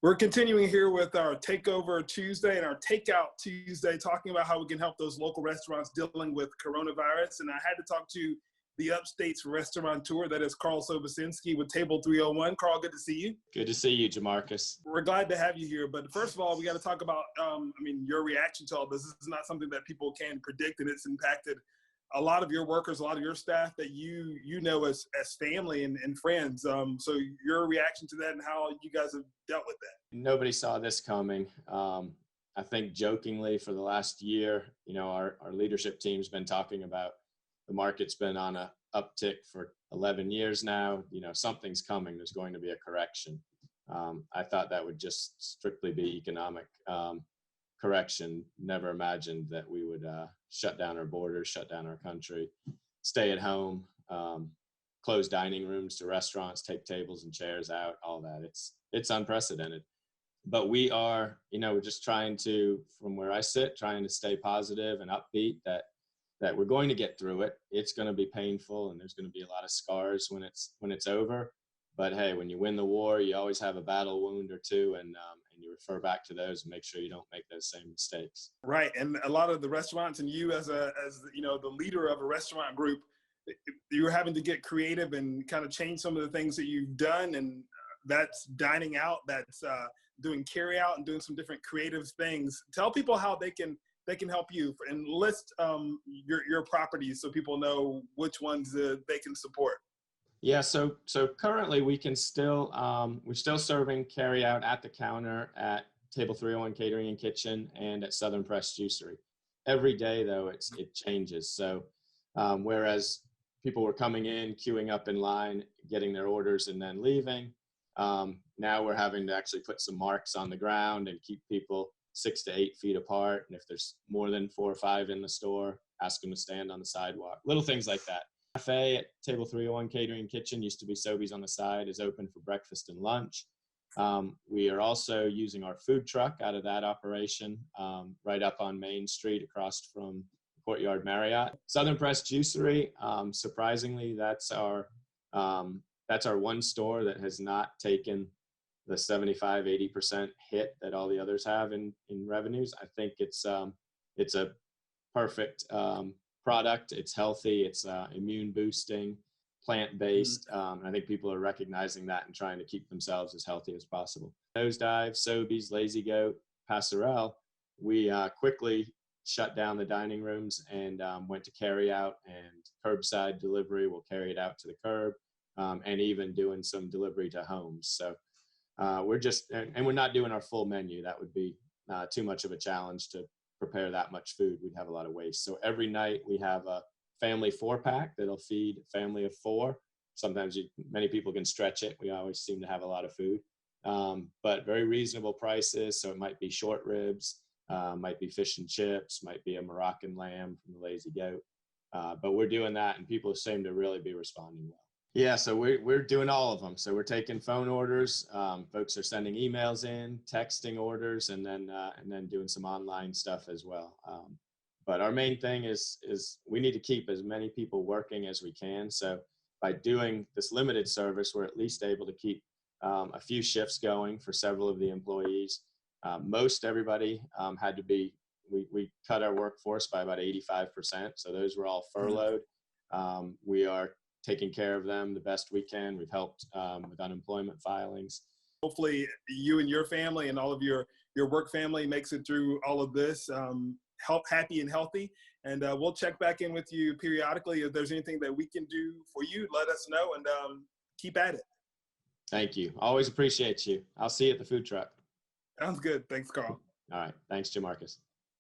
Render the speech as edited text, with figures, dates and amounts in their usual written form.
We're continuing here with our Takeover Tuesday and our Takeout Tuesday, talking about how we can help those local restaurants dealing with coronavirus. And I had to talk to the Upstate's restaurateur, that is Carl Sobocinski with Table 301. Carl, good to see you. Good to see you, Jamarcus. We're glad to have you here. But first of all, we got to talk about, your reaction to all this. This is not something that people can predict, and it's impacted a lot of your workers, a lot of your staff that you know as family and friends. So your reaction to that and how you guys have dealt with that. Nobody saw this coming. I think jokingly for the last year, our leadership team's been talking about the market's been on a uptick for 11 years now. Something's coming. There's going to be a correction. I thought that would just strictly be economic correction. Never imagined that we would shut down our borders, shut down our country, stay at home, close dining rooms to restaurants, take tables and chairs out, all that. It's unprecedented. But we are, we're just trying to, from where I sit, trying to stay positive and upbeat that we're going to get through it. It's going to be painful and there's going to be a lot of scars when it's over. But hey, when you win the war, you always have a battle wound or two, and you refer back to those and make sure you don't make those same mistakes. Right, and a lot of the restaurants, and you as the leader of a restaurant group, you're having to get creative and kind of change some of the things that you've done, and that's dining out, that's doing carry out, and doing some different creative things. Tell people how they can help you, and list your properties so people know which ones they can support. Yeah, so currently we can still we're still serving carry out at the counter at Table 301 Catering and Kitchen and at Southern Press Juicery. Every day though it changes. So whereas people were coming in, queuing up in line, getting their orders and then leaving, now we're having to actually put some marks on the ground and keep people 6 to 8 feet apart. And if there's more than 4 or 5 in the store, ask them to stand on the sidewalk. Little things like that. Cafe at Table 301 Catering and Kitchen, used to be Sobeys on the side, is open for breakfast and lunch. We are also using our food truck out of that operation right up on Main Street across from Courtyard Marriott. Southern Press Juicery, surprisingly, that's our one store that has not taken the 75-80% hit that all the others have in revenues. I think it's a perfect product. It's healthy. It's immune boosting, plant-based. And I think people are recognizing that and trying to keep themselves as healthy as possible. Nosedive, Sobeys, Lazy Goat, Passerelle, we quickly shut down the dining rooms and went to carry out and curbside delivery. We'll carry it out to the curb and even doing some delivery to homes. So we're not doing our full menu. That would be too much of a challenge to prepare that much food. We'd have a lot of waste. So every night we have a family 4-pack that'll feed a family of 4. Sometimes many people can stretch it. We always seem to have a lot of food, but very reasonable prices. So it might be short ribs, might be fish and chips, might be a Moroccan lamb from the Lazy Goat. But we're doing that and people seem to really be responding well. Yeah, so we're doing all of them. So we're taking phone orders. Folks are sending emails in, texting orders, and then doing some online stuff as well. But our main thing is we need to keep as many people working as we can. So by doing this limited service, we're at least able to keep a few shifts going for several of the employees. Most everybody had to be. We cut our workforce by about 85%. So those were all furloughed. We are taking care of them the best we can. We've helped with unemployment filings. Hopefully you and your family and all of your work family makes it through all of this happy and healthy. And we'll check back in with you periodically. If there's anything that we can do for you, let us know and keep at it. Thank you. Always appreciate you. I'll see you at the food truck. Sounds good. Thanks, Carl. All right. Thanks, Jamarcus.